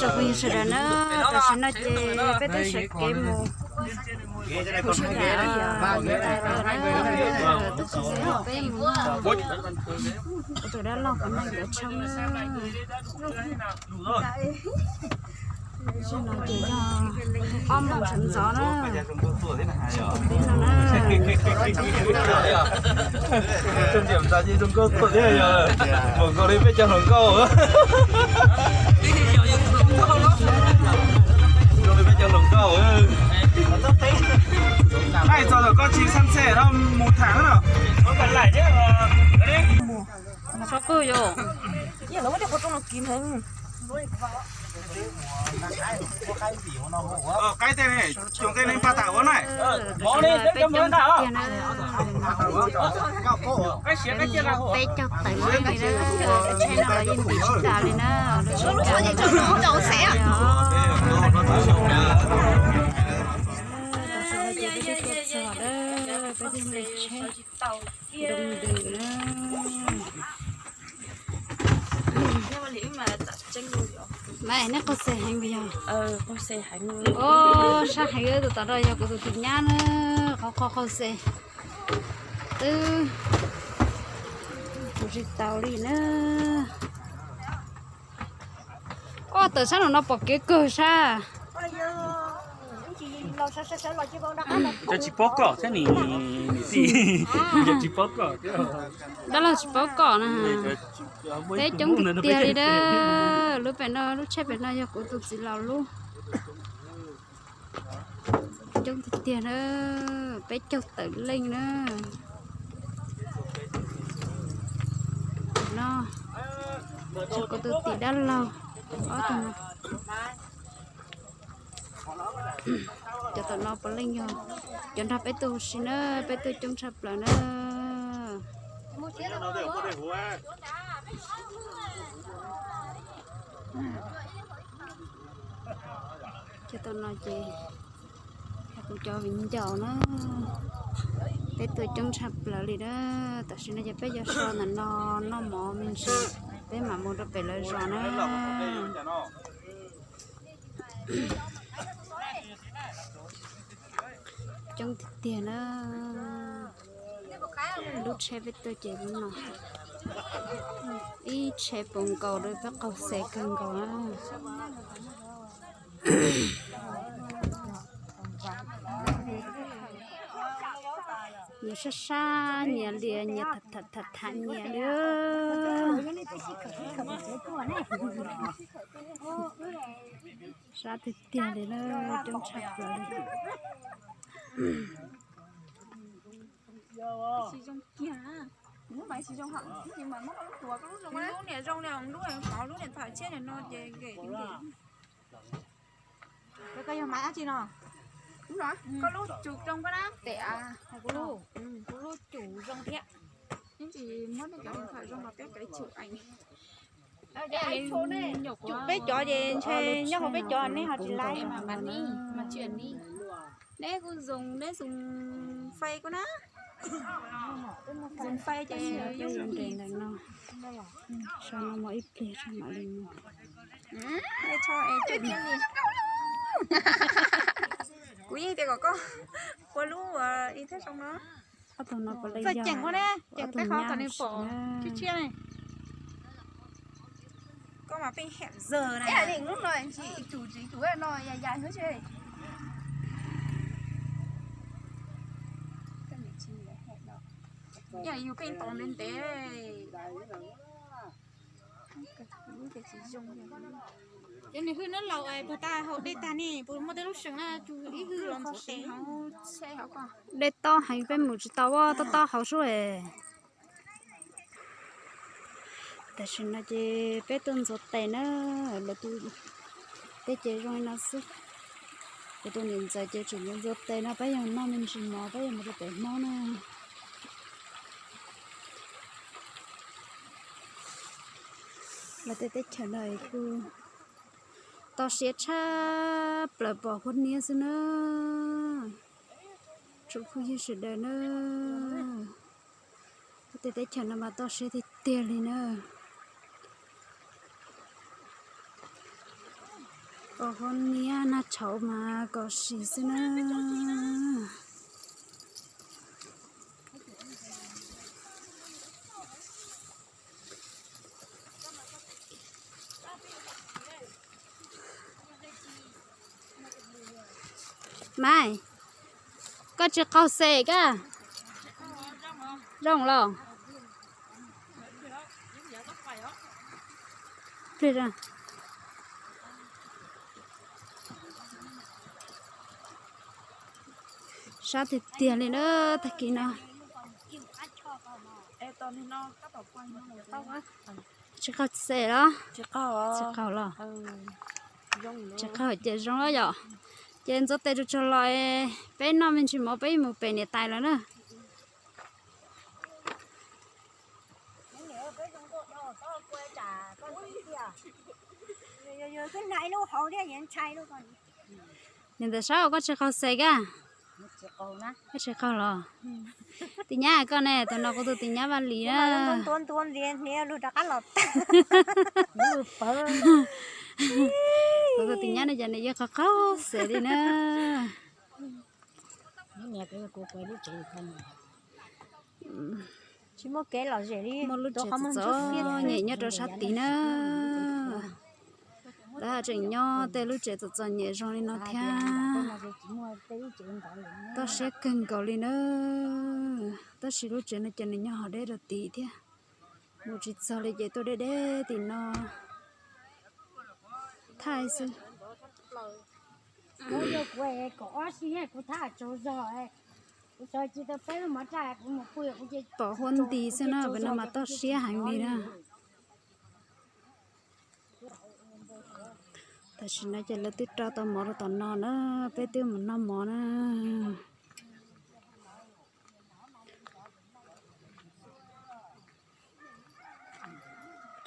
cho bây giờ đó nó ta sẽ nói chơi bé tôi sẽ kiếm một cô sẽ là người ta đó nó tôi sẽ học bé một tôi đã lo cái này ở trong cho nó chỉ cho om bằng sẵn gió đó bên nào Trung điểm ra như Trung Quốc thôi đấy giờ một câu đi với cho hồng câu á rồi với cho hồng câu á này giờ có chín săn sẻ đâu một tháng rồi nó cần lại chứ sao cơ vô giờ nó mới có trong kín hình cái tên này chúng tên này pha tạo này bỏ đi để cho mướn nào cái xé cái kia là bé cho tại mới này đó trên nào là yên bị chích đà lên đó nó đâu sẽ mẹ nó có xe hành bây giờ con xe hành ô sao hành tụi tao rồi giờ tụi tìm nhá nữa khó xe từ tụi tao đi nữa ô từ sao nó bỏ cái cửa sao cho chị bóc cỏ thế này gì cho chị bóc cỏ đó là chỉ bỏ cỏ nè đấy chống thịt tiền đi đó lúc bé nó lúc chết bé nó giờ cũng tụt xí lao luôn chống thịt tiền đó bé cho tự lên nữa nó cho có tụt tí đắt lâu ở tụi cho tụi nó bỏ lên rồi cho nó bé tôi xin nữa bé tôi chống sập lại nữa cho tôi nói gì tôi cho mình giàu nó bé tôi chống sập lại đi đó tại sao nó giờ bé giờ sau là nó mò mình xin bé mà mua nó bé lại rồi nó trong tiền nó lúc xe với tôi chạy cũng nọ ít xe bồn cầu rồi bắt cầu xe cần cầu á nhiều xa xa nhiều liền nhiều thật nhiều nữa ra thì tiền để nó trong sạch rồi chỉ trong kia nếu mà chỉ trong họ nhưng mà nó tuổi có lúc trong đấy lúc này trong này lúc này có lúc này phải chết này nó để những cái cây mà mãi chị nào đúng rồi có lúc chụp trong cái đó tệ hay có lúc chủ trong thế nhưng chỉ mất cái điện thoại trong mà cái chụp ảnh chụp bé chó gì chơi nhớ không bé chó này họ chỉ like mà bán đi mà chuyển đi đấy cô dùng phay của nó dùng phay cho dùng tiền này nó sao nó mới ít kia sao mà đi để cho em chụp đi cú gì thì có lú y thế xong đó phải chẳng quá đấy chẳng tay khó còn nên phổ chút chia này có mà bên hẹn giờ này cái lúc rồi chị chủ là nói dài nữa chơi nhà yêu cái tòn lên té cái này hư nó lâu ấy bà ta họ đây ta nè bố mà tới lúc sáng là chú ý hư làm số té xe họ còn đây to hay phải một tàu to hậu số ấy tại sao nó chỉ bé tuần giọt tay nó là tôi bé chơi rồi nó sức cái tôi nhìn thấy chơi chỉ những giọt tay nó bây giờ nó mình chỉ mò bây giờ một cái mò nó là tết chờ đợi cứ tao sẽ cha bờ bỏ con nia xí nữa chụp phu như sự đời nữa tết chờ nó mà tao sẽ thì tiền đi nữa bỏ hôn nia na cháu mà có gì xí nữa mai có chiếc khâu xe cả rong lo đi ra sao thì tiền lên nữa thật kỳ nào chiếc khâu xe đó chiếc khâu lo chiếc khâu chơi rong lo giờ trên chỗ tây cho lại bé nó mình chỉ một bé này tài rồi nữa nên tại sao có chiếc khâu xe cả cái chiếc khâu lo thì nhá con này tụi nó có tụi nhá van lì á tuôn liền nè lu đã cắt lọt tụi nhá này giờ này giờ khâu xe đi nữa chỉ một cái là gì đi một lúc chết gió nhẹ nhẹ rồi sát tí nữa đã chỉnh nhau tới lúc chết gió nhẹ rồi nó theo ta sẽ cần cầu lên nữa ta sẽ lúc chết nó chân này nhau để được tí theo một chút sau này vậy tôi để thì nó thay sự có được quê có gì hết cũng thả chỗ rồi rồi chỉ tập phải mà trái cũng một quê cũng chỉ bỏ hôn tí xem nó bên nào mà ta sẽ hành đi ra ta chỉ nói cho là tít ra tao mò tao nọ nữa bé tiêu một năm mò nữa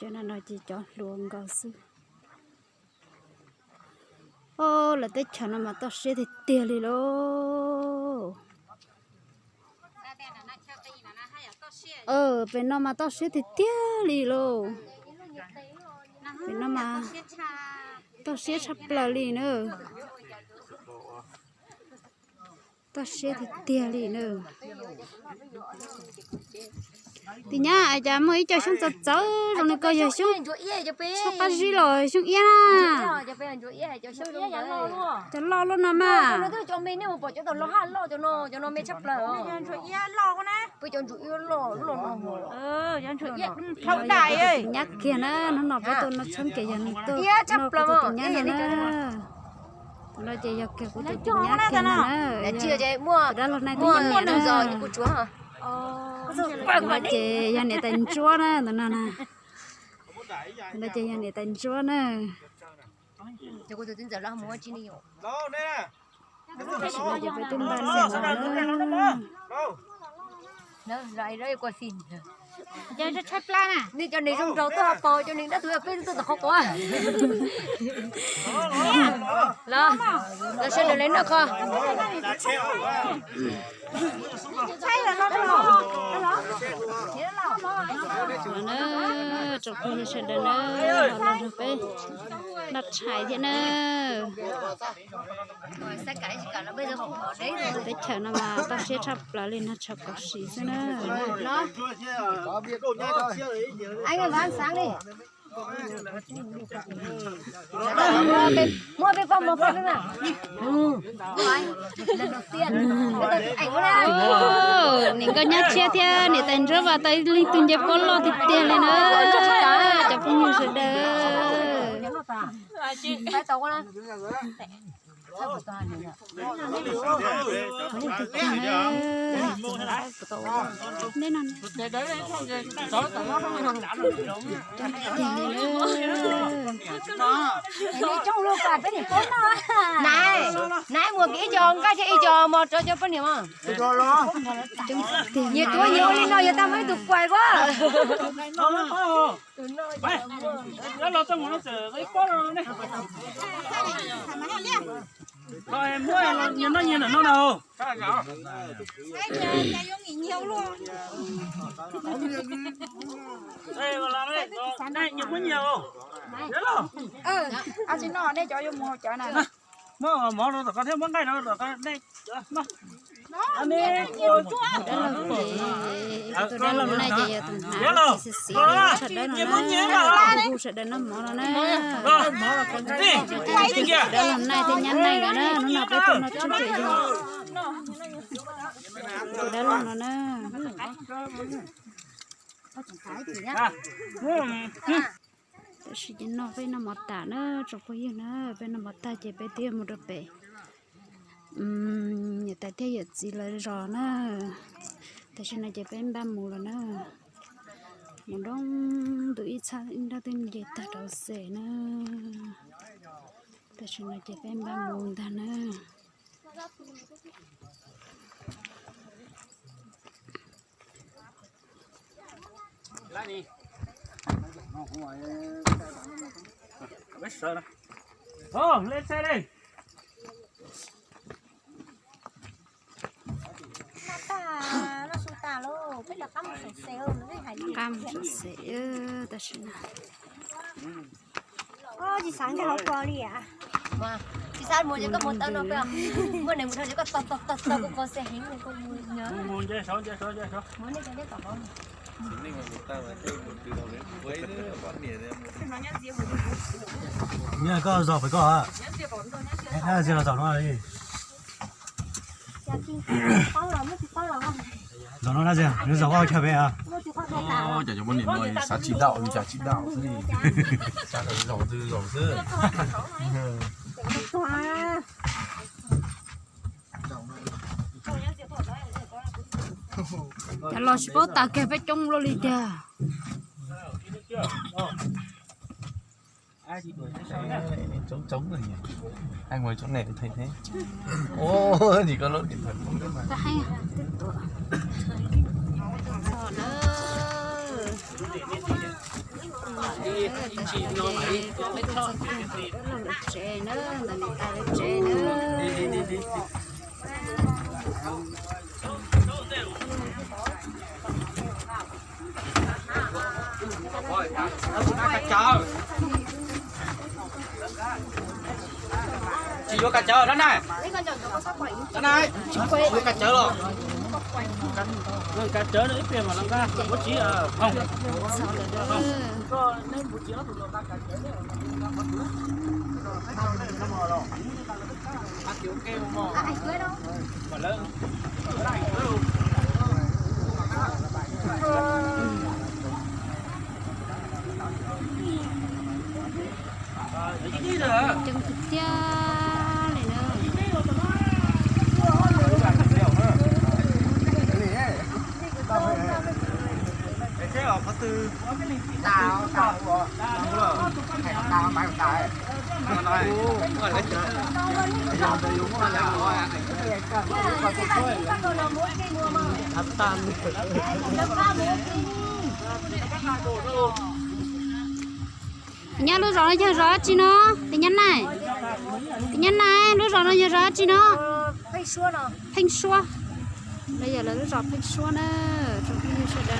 cho nên nó chỉ cho luồng cao su ô là tết chả nó mà tao sẽ thì tiền đi lô bên nó mà tao sẽ thì tiền đi lô bên nó mà tao sẽ sắp lại đi nữa tao sẽ thì tiền đi nữa thì nhá ai chả mới cho xuống chặt chớ rồi nó coi giờ xuống sao cái gì rồi xuống yên à cho lo luôn nè mà cho mình nếu bỏ cho tao lo hai lo cho nó mới chấp lời bây giờ chủ yếu lo không đại ơi nhắc kia nó nộp với tôi nó chân kia nó tôi chấp lời tôi nhắc nữa nó chỉ giờ kia của tôi nhắc kia nữa chưa chơi mua đó lần này mua tôi nhắc được rồi của chúa hả nó chỉ giờ này tên chúa nữa nó nè nó chỉ giờ này tên chúa nữa cho cô tôi tin giờ là mua chi nhiều Đâu nè. nó chỉ phải tin ban nữa nó lại đây qua xin giờ cho chơi plan à nên cho nên trong đầu tôi học bò cho nên đã tôi bên tôi không có lo nó sẽ lấy nó không thấy là nó nó chụp hình sẽ đến nó được bé đặt chạy thế nữa sẽ cãi cả nó bây giờ không có đấy rồi để chờ nó mà tao sẽ chập lại lên nó chập có xí thế nữa nó anh ơi ăn sáng đi mua bên phòng một phần nữa nào lần đầu tiên ảnh có nào nên có nhát chia theo để tận rớt vào tay linh tinh dẹp con lo thịt tiền này nữa chập không nhiều sự đời phải tàu con nên ăn trong luôn cả cái gì con này nãy mua cái giòn cái gì giòn một cho phân điểm không nhiều tuổi nhiều lên rồi giờ tao mới tụt quay quá nó lo xong nó sợ cái có rồi nè Rồi em mua nó nhìn ở nó đâu? Anh nhà vô nghỉ nhiều luôn. Đây mà làm đấy. Đây nhiều quá nhiều không? Đấy không? À xin nó đây cho vô mua chợ này. Món nó có thêm món cái đó rồi đây. Nó. Anh đi. đó là cái lần này thì tụi nó sẽ xí thật đấy nó sẽ đến nó mỏ nó nè đó lần này thì nhắn này cả nó nạp đây tụi nó chút chuyện rồi tụi đó là nó nè tôi sẽ đến nó với nó mọt tả nó trong cái gì nó với nó mọt tả chỉ bé tiêm một đợt bé người ta thấy giờ gì là rõ nó tại sao này chỉ bé ba mù là nó một đống tụi cha in ra tên gì ta đâu sẽ nó tại sao này chỉ bé ba mù ta nó Lại đi. Biết sợ đâu. Ô, lên xe đi. Nó sụt tà luôn, cái là cắm một sợi xe hơn, nó hay cam sẽ ta sẽ chị sáng cho học qua đi à? Mà chị sáng mua cho có một tao đâu phải không? Mua này một thằng chỉ có tật con xe hình này con mua nhớ. Mua dễ số. Mua này cái đấy tao không. nhưng mà người ta là chơi từ đầu đến cuối nữa bán tiền em nhà có giỏ phải có à? Hay là giỏ nó là gì? Giỏ nó là gì? Nó giỏ qua trở về à? chả cho vấn đề nói xã chỉ đạo thì chả chỉ đạo cái gì chả là giàu tư ta lo sport ta kêu phải trông lo đi cha chống rồi nhỉ anh ngồi chỗ này thì thấy thế ô chỉ có lỗi điện thoại không biết mà ta hay Chị vô cả chợ đó này. Đó này. Vô cả chợ rồi. Cả chợ nó ít tiền mà làm ra. Bố trí không. Không. Có nên bố trí nó tụi ta cả chợ đấy. Ăn kiểu kêu mà. Anh cưới đâu? Mà lớn. Đây cưới luôn. chân thịt cha này nữa cái ở có từ đào máy của tài nhá lúc rồi nó rõ chi nó cái nhắn này lúc rồi nó rõ chi nó phanh xua bây giờ là lúc rõ phanh xua nữa trong khi sẽ đàn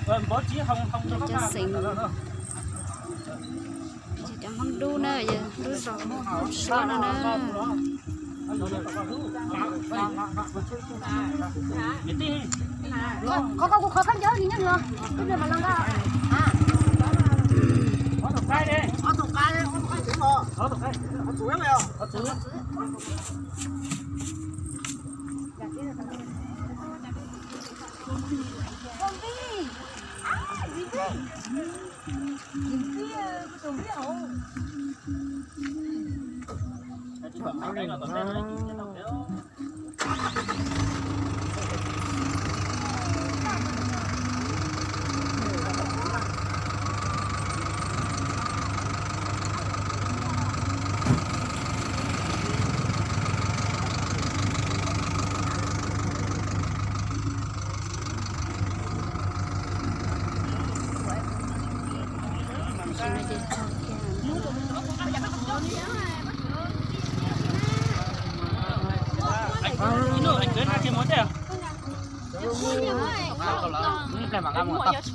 nữa bố trí không cho xinh chỉ chẳng không đu nữa giờ lúc rõ phanh xua nữa khó khăn nhớ gì nhá người cái gì mà làm ra Cái đi. Có tụ cái đấy, có cái mà. Có tụ cái. Có tụ em nào? Có tụ. Nó anh cưới 2 món đấy. Cái mà cam một tóc. mua chỉ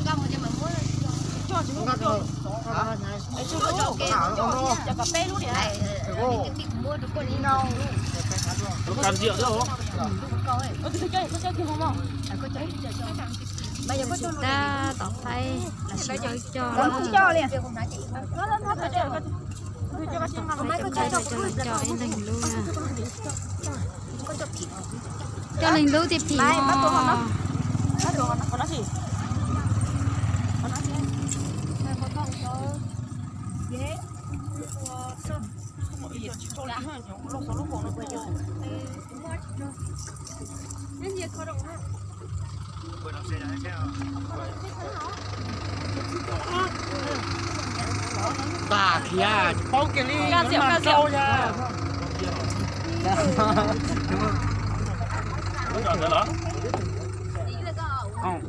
cho một cho mà mua cho chúng nó cho cho cà phê luôn đi này mua được con đi đâu Nó cam rượu nữa không? bây giờ có cho ta tỏ tay là sẽ hơi cho nó cũng cho liền không mấy cái cho anh lành luôn à cho lành luôn thì phỉ mò Bà kia, bao cái ly mà sâu nha. Đúng rồi đó. Không.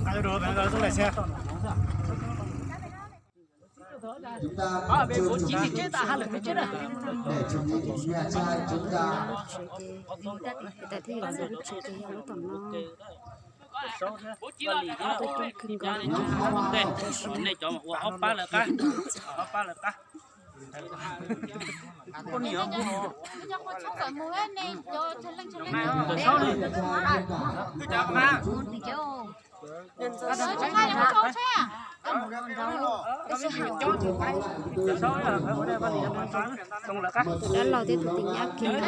Ai đồ bạn rồi xuống lại xe. Chúng ta Về bố trí thì chết ta hay là phải chết à? để chuẩn bị đến nhà trai chúng ta tại thì là lúc chơi thì nó tầm nó Bố trí là tôi chung kinh gọi này cho một áo ba là cá. Áo ba là cá. Con nhiều không? cho con cháu phải mua này cho chân lên Rồi sau đi. Cứ chào mà. thì chứ cho hai là cháu xe đã lo tới tình ác kia người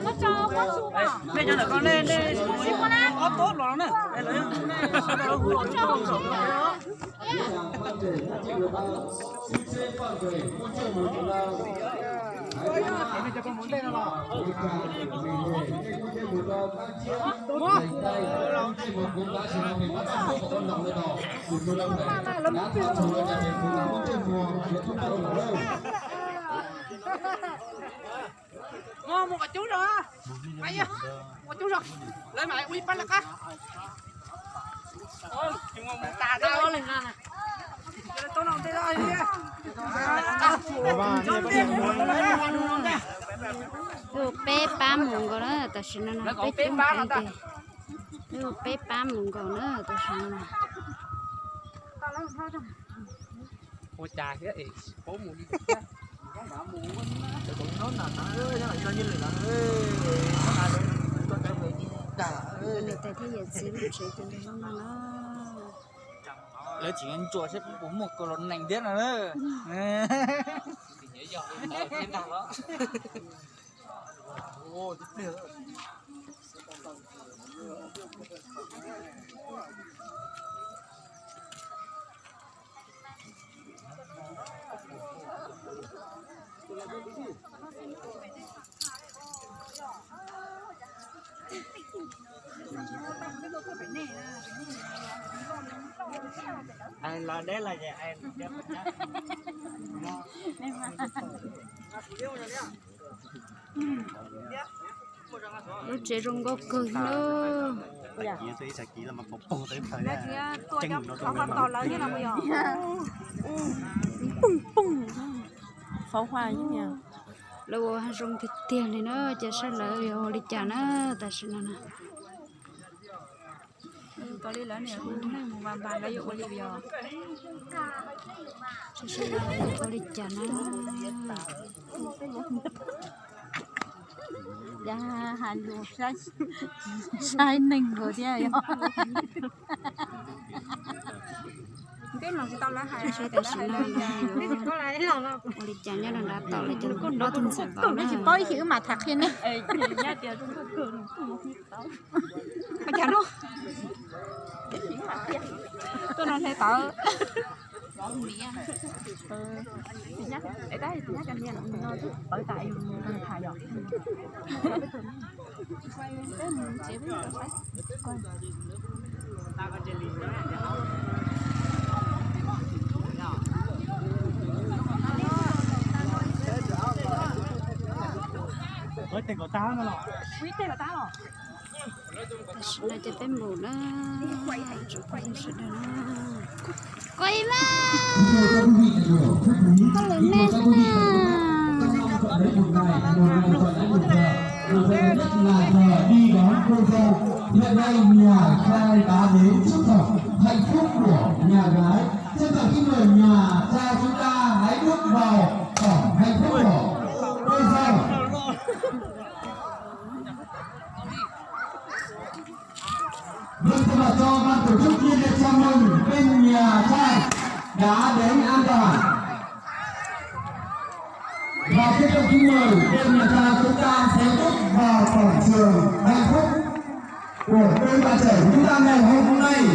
mất cho có xu mà Đây cho con lên đây. Có tốt rồi nè. Đây lấy. Ngon một chú rồi. Mày à. Một chú rồi. Lên mày uy bắt là cá. Ôi, chúng ngon ta đâu lên nè. Tôi ngon thế rồi đi. bé ba mùng gọi đó ta xin nó bé chúng cái gì bé ba mùng gọi nữa ta xin nó Ôi chà cái ấy, bố mù đi. người ta thấy giờ xíu sẽ cho nó lấy chỉ anh chùa sẽ uống một cái lon nành tiết nữa nhớ giờ thế nào đó anh là đấy là nhà anh lúc trẻ rong có cười nữa Như thế sẽ kỹ là mà bông tới thời Đây là kia tua cho pháo to lớn như nào bây giờ? pháo hoa như nào lâu hai rong thịt tiền này nữa cho sao lợi rồi đi chả nữa ta xin nó Có đi lớn này cũng bàn bàn lấy dụ bây giờ. cho sao lợi có đi chả nữa dạ hành luôn sai nình rồi chứ Cái lòng tao lá hai. sẽ ta xin nó Có lại lòng đâu. có đi chả nhá đã tao lại cho nó tin sẽ vào nó chỉ bói hiểu mà thật khi này Nhá tiền trong cái cửa. Mà chả nó. Tôi nói thế tao. Nhắc, để đấy nhắc anh nha, nó ở tại thải rồi. với tiền của tao nó là Quý tiền là tao rồi. là cho tên mù nó chụp quay sự đó quay mà con lớn lên đi đón cô dâu. Hiện nay nhà trai đã đến chúc mừng hạnh phúc của nhà gái. Chân trọng kính mời nhà trai chúng ta hãy bước vào phòng hạnh phúc của cô dâu. Vâng, thay mặt cho ban tổ chức nhiệt liệt chào mừng bên nhà trai đã đến an toàn. Và tiếp tục kính mời bên nhà trai chúng ta sẽ bước vào quảng trường hạnh phúc của đôi bạn trẻ chúng ta ngày hôm nay.